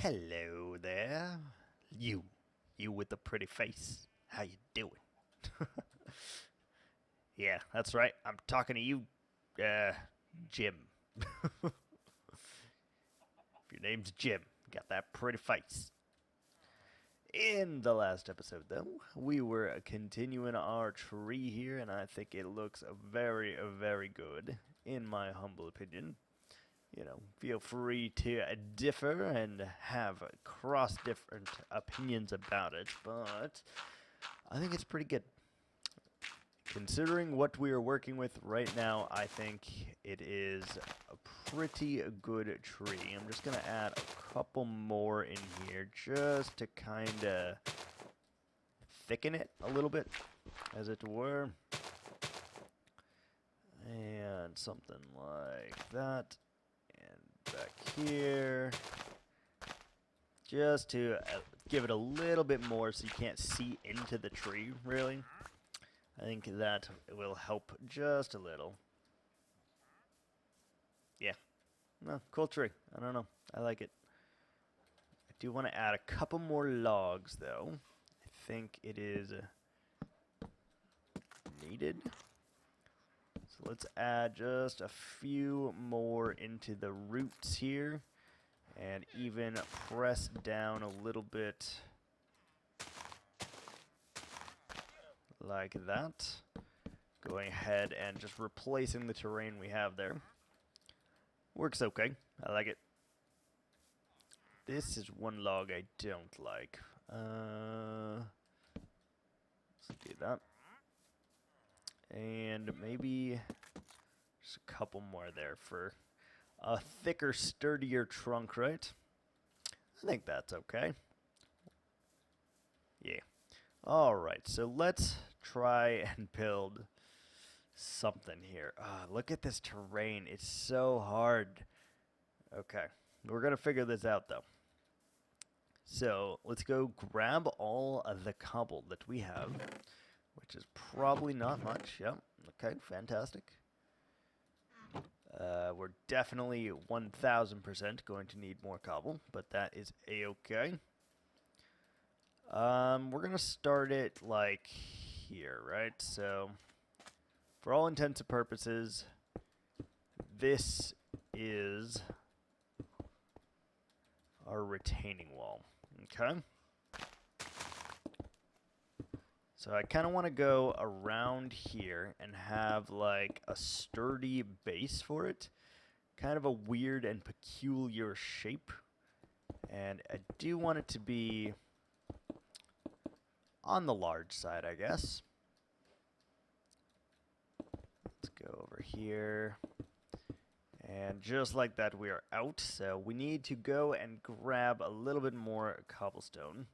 Hello there. You with the pretty face. How you doing? Yeah, that's right. I'm talking to you, Jim. If your name's Jim, you got that pretty face. In the last episode, though, we were continuing our tree here, and I think it looks very, very good, in my humble opinion. Feel free to differ and have cross different opinions about it, but I think it's pretty good. Considering what we are working with right now, I think it is a pretty good tree. I'm just going to add a couple more in here just to kind of thicken it a little bit, as it were. And something like that. And back here. Just to give it a little bit more so you can't see into the tree, really. I think that will help just a little. Yeah. No, cool tree. I don't know. I like it. I do want to add a couple more logs, though. I think it is needed. So let's add just a few more into the roots here. And even press down a little bit like that. Going ahead and just replacing the terrain we have there. Works okay. I like it. This is one log I don't like. Let's do that. And maybe just a couple more there for a thicker, sturdier trunk, right? I think that's okay. Yeah. Alright, so let's try and build something here. Look at this terrain. It's so hard. Okay, we're going to figure this out, though. So let's go grab all of the cobble that we have, which is probably not much. Yep. Okay, fantastic. We're definitely 1,000% going to need more cobble, but that is a-okay. We're going to start it like here, right? So for all intents and purposes, this is our retaining wall. Okay? So I kind of want to go around here and have like a sturdy base for it. Kind of a weird and peculiar shape. And I do want it to be on the large side, I guess. Let's go over here. And just like that, we are out. So we need to go and grab a little bit more cobblestone.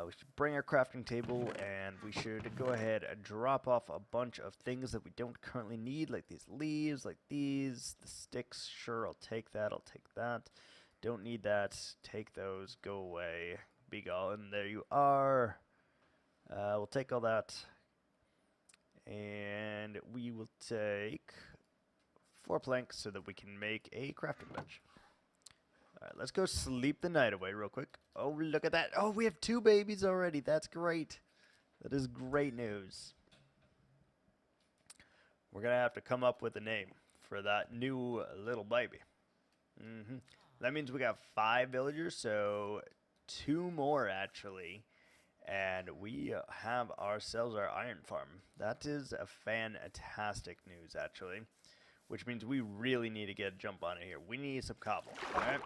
We should bring our crafting table, and we should go ahead and drop off a bunch of things that we don't currently need, like these leaves, like these, the sticks. Sure, I'll take that, I'll take that. Don't need that. Take those, go away. Be gone. There you are. We'll take all that. And we will take 4 planks so that we can make a crafting bench. Alright, let's go sleep the night away real quick. Oh, look at that. Oh, we have 2 babies already. That's great. That is great news. We're going to have to come up with a name for that new little baby. That means we got 5 villagers, so 2 more actually. And we have ourselves our iron farm. That is a fantastic news, actually. Which means we really need to get a jump on it here. We need some cobble. Alright.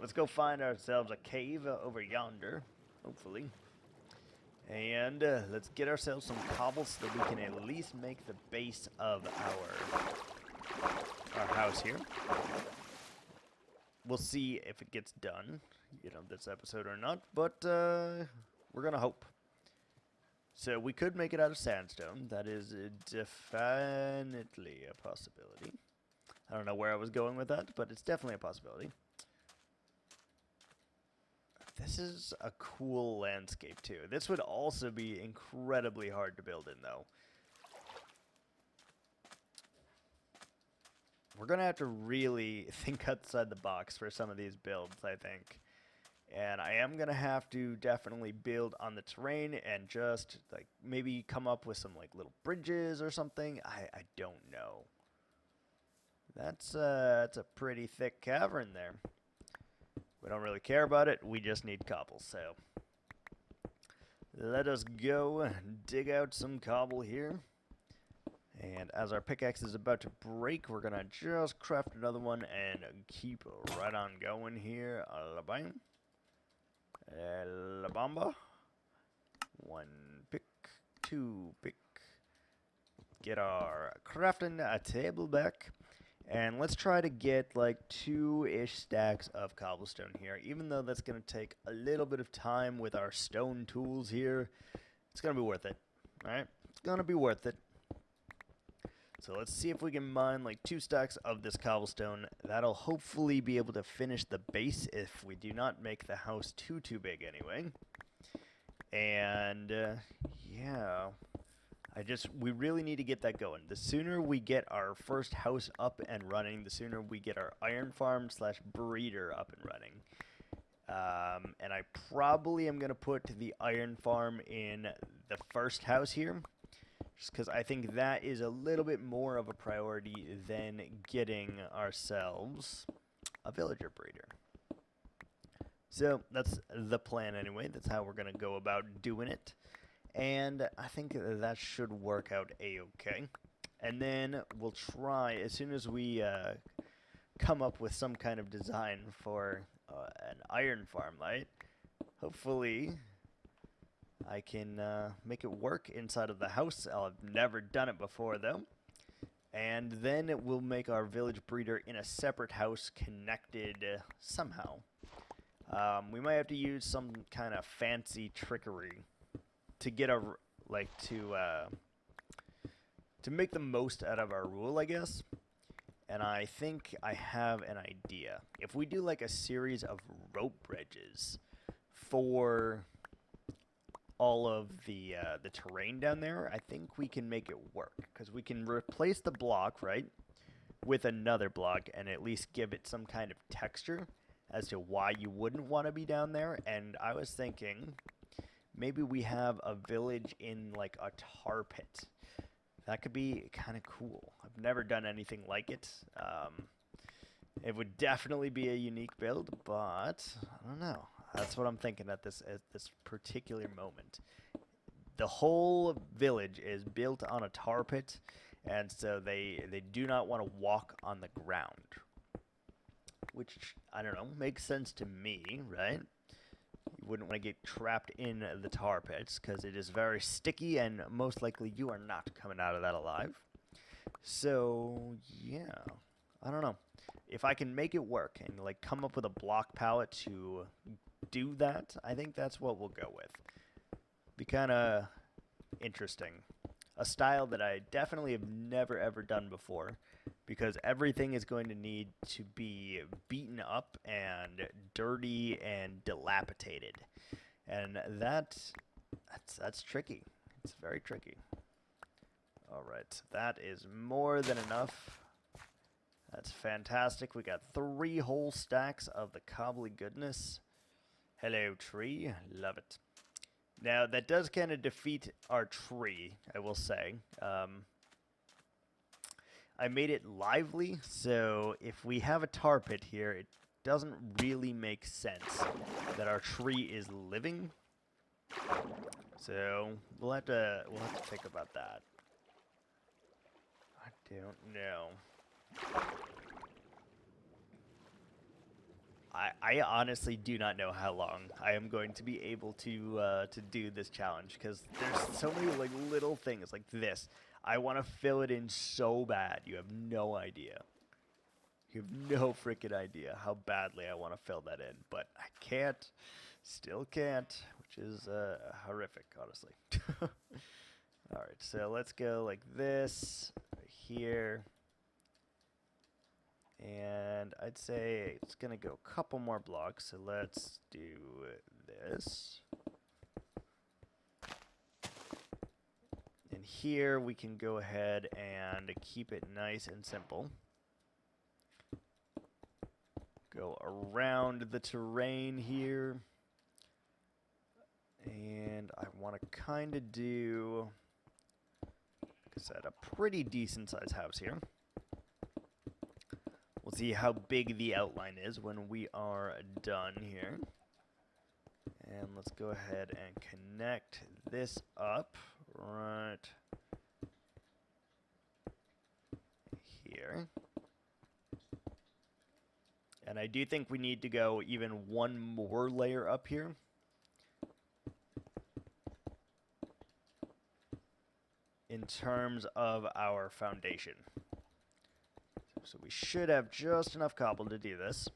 Let's go find ourselves a cave over yonder, hopefully. And let's get ourselves some cobble so that we can at least make the base of our house here. We'll see if it gets done, this episode or not, but we're going to hope. So we could make it out of sandstone. That is definitely a possibility. I don't know where I was going with that, but it's definitely a possibility. This is a cool landscape, too. This would also be incredibly hard to build in, though. we're going to have to really think outside the box for some of these builds, I think. And I am going to have to definitely build on the terrain and just, like, maybe come up with some, like, little bridges or something. I don't know. That's a pretty thick cavern there. We don't really care about it. We just need cobble, so let us go dig out some cobble here. And as our pickaxe is about to break, we're going to just craft another one and keep right on going here. Alabama. La Bamba. 1 pick, 2 pick. Get our crafting table back. And let's try to get like 2-ish stacks of cobblestone here. Even though that's going to take a little bit of time with our stone tools here, it's going to be worth it. Alright? It's going to be worth it. So let's see if we can mine like 2 stacks of this cobblestone. That'll hopefully be able to finish the base if we do not make the house too big anyway. And yeah, we really need to get that going. The sooner we get our first house up and running, the sooner we get our iron farm / breeder up and running. And I probably am going to put the iron farm in the first house here, just because I think that is a little bit more of a priority than getting ourselves a villager breeder. So that's the plan anyway. That's how we're going to go about doing it. And I think that should work out a-okay. And then we'll try, as soon as we come up with some kind of design for an iron farm light, hopefully I can make it work inside of the house. I've never done it before, though. And then we'll make our village breeder in a separate house connected somehow. We might have to use some kind of fancy trickery to get a, like, to make the most out of our rule, I guess. And I think I have an idea. If we do, like, a series of rope bridges for all of the terrain down there, I think we can make it work, because we can replace the block, right, with another block and at least give it some kind of texture as to why you wouldn't want to be down there. And I was thinking maybe we have a village in like a tar pit. That could be kind of cool. I've never done anything like it. It would definitely be a unique build, but I don't know. That's what I'm thinking at this particular moment. The whole village is built on a tar pit, and so they do not want to walk on the ground. Which, I don't know, makes sense to me, right? You wouldn't want to get trapped in the tar pits, because it is very sticky, and most likely you are not coming out of that alive. So, yeah, I don't know. If I can make it work and, like, come up with a block palette to do that, I think that's what we'll go with. Be kind of interesting. A style that I definitely have never, ever done before, because everything is going to need to be beaten up and dirty and dilapidated. And that's tricky. It's very tricky. All right, that is more than enough. That's fantastic. We got 3 whole stacks of the cobbly goodness. Hello, tree. Love it. Now, that does kind of defeat our tree, I will say. I made it lively, so if we have a tar pit here, it doesn't really make sense that our tree is living. So we'll have to think about that. I don't know. I honestly do not know how long I am going to be able to do this challenge, because there's so many like little things like this. I want to fill it in so bad. You have no idea. You have no freaking idea how badly I want to fill that in, but I can't. Still can't, which is horrific, honestly. All right, so let's go like this right here. And I'd say it's going to go a couple more blocks, so let's do this. And here we can go ahead and keep it nice and simple. go around the terrain here. And I want to kind of do, like I said, a pretty decent sized house here. We'll see how big the outline is when we are done here. And let's go ahead and connect this up right here. And I do think we need to go even one more layer up here. In terms of our foundation. So we should have just enough cobble to do this.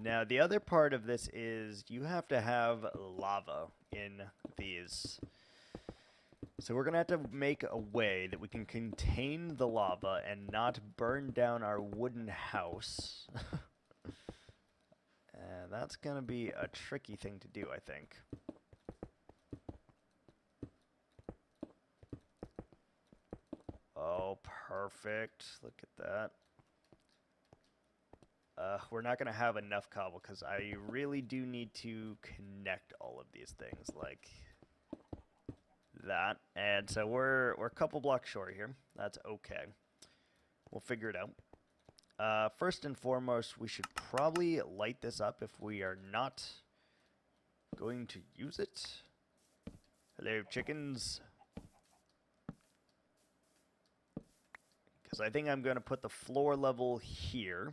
Now, the other part of this is you have to have lava in these. So we're going to have to make a way that we can contain the lava and not burn down our wooden house. And that's going to be a tricky thing to do, I think. Oh, perfect. Look at that. We're not going to have enough cobble because I really do need to connect all of these things like that. And so we're a couple blocks short here. That's okay. We'll figure it out. First and foremost, we should probably light this up if we are not going to use it. Hello, chickens. Because I think I'm going to put the floor level here.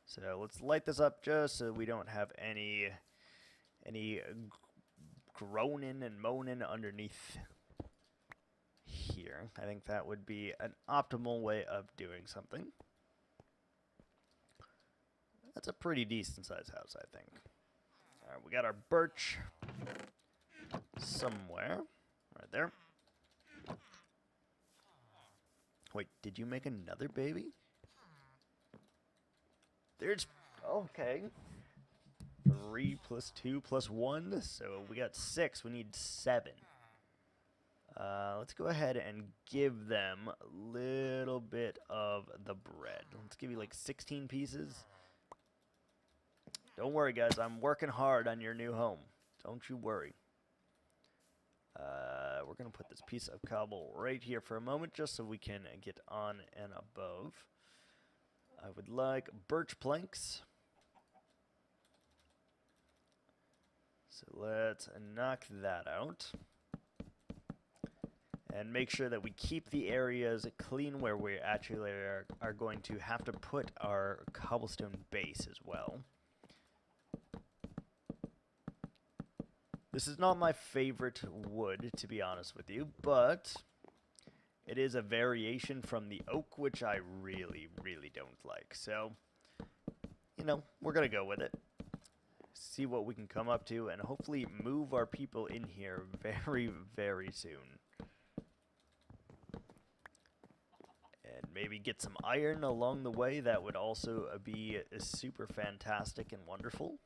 So let's light this up just so we don't have any groaning and moaning underneath here. I think that would be an optimal way of doing something. That's a pretty decent sized house, I think. All right, we got our birch somewhere. Right there. Wait, did you make another baby? There's, okay. 3 plus 2 plus 1, so we got 6. We need 7. Let's go ahead and give them a little bit of the bread. Let's give you like 16 pieces. Don't worry, guys. I'm working hard on your new home. Don't you worry. We're going to put this piece of cobble right here for a moment just so we can get on and above. I would like birch planks. So let's knock that out. And make sure that we keep the areas clean where we actually are going to have to put our cobblestone base as well. This is not my favorite wood, to be honest with you, but it is a variation from the oak, which I really, really don't like. So, you know, we're going to go with it. See what we can come up to, and hopefully move our people in here very, very soon. And maybe get some iron along the way. That would also be super fantastic and wonderful.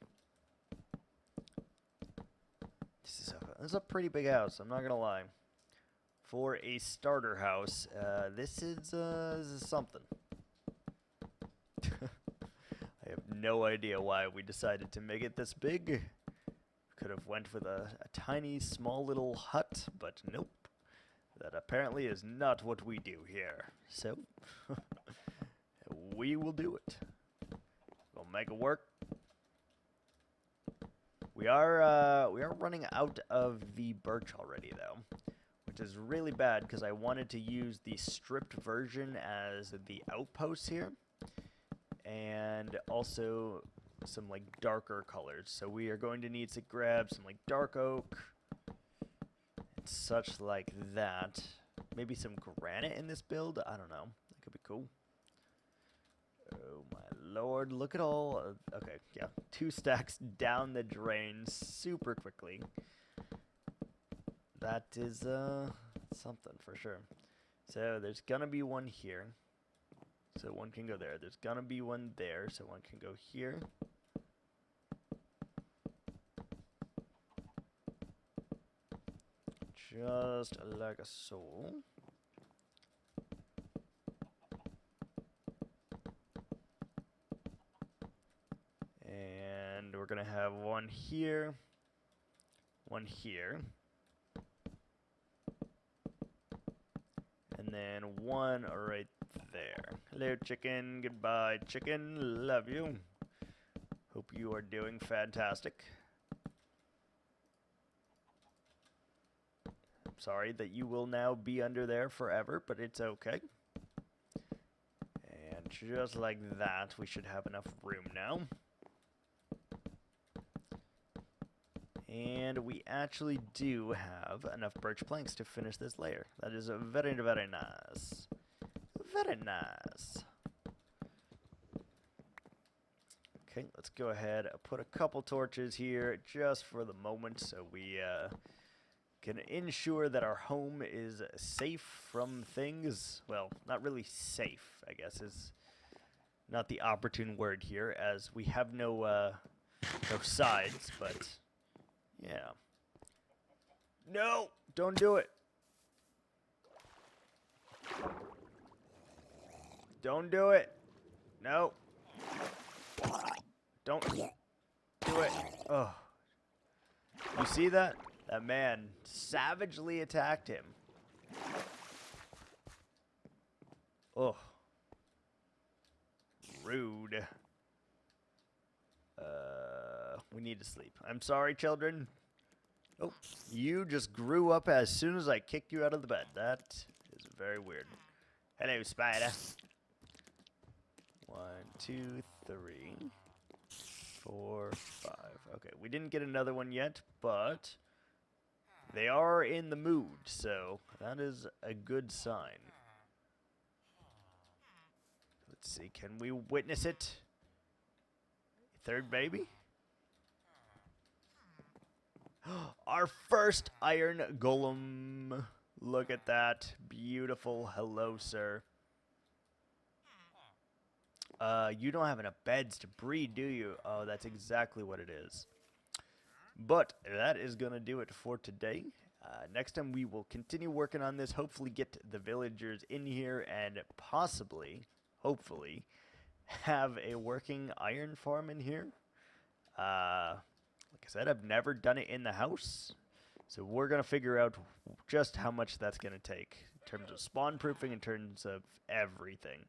This is a pretty big house, I'm not going to lie. For a starter house, this is something. I have no idea why we decided to make it this big. Could have went with a tiny, small little hut, but nope. That apparently is not what we do here. So, we will do it. We'll make it work. We are running out of the birch already, though, which is really bad because I wanted to use the stripped version as the outposts here, and also some like darker colors. So we are going to need to grab some like dark oak and such like that. Maybe some granite in this build. I don't know. That could be cool. Oh my lord, look at all. Okay, yeah, 2 stacks down the drain super quickly. That is something for sure. So there's gonna be one here. So one can go there. There's gonna be one there, so one can go here. Just like a soul. going to have one here, one here, and then one right there. Hello, chicken. Goodbye, chicken. Love you. Hope you are doing fantastic. I'm sorry that you will now be under there forever, but it's okay. And just like that, we should have enough room now. And we actually do have enough birch planks to finish this layer. That is very, very nice. Very nice. Okay, let's go ahead and put a couple torches here just for the moment so we can ensure that our home is safe from things. Well, not really safe, I guess, is not the opportune word here, as we have no sides, but yeah. No! Don't do it! Don't do it! No! Don't do it! Oh. You see that? That man savagely attacked him. Oh. Rude. We need to sleep. I'm sorry, children. Oh, you just grew up as soon as I kicked you out of the bed. That is very weird. Hello, spider. 1, 2, 3, 4, 5. Okay, we didn't get another one yet, but they are in the mood, so that is a good sign. Let's see, can we witness it? Third baby? Our first iron golem. Look at that. Beautiful. Hello, sir. You don't have enough beds to breed, do you? Oh, that's exactly what it is. But that is going to do it for today. Next time we will continue working on this, hopefully get the villagers in here, and possibly, hopefully, have a working iron farm in here. Like I said, I've never done it in the house, so we're going to figure out just how much that's going to take in terms of spawn proofing, in terms of everything.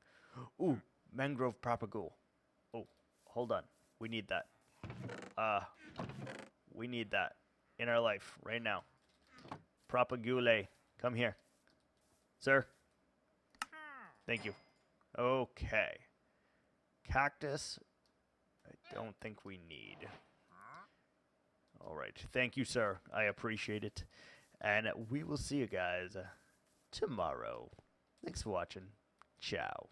Ooh, mangrove propagule. Oh, hold on. We need that. We need that in our life right now. Propagule, come here. Sir? Thank you. Okay. Cactus, I don't think we need. All right. Thank you, sir. I appreciate it. And we will see you guys tomorrow. Thanks for watching. Ciao.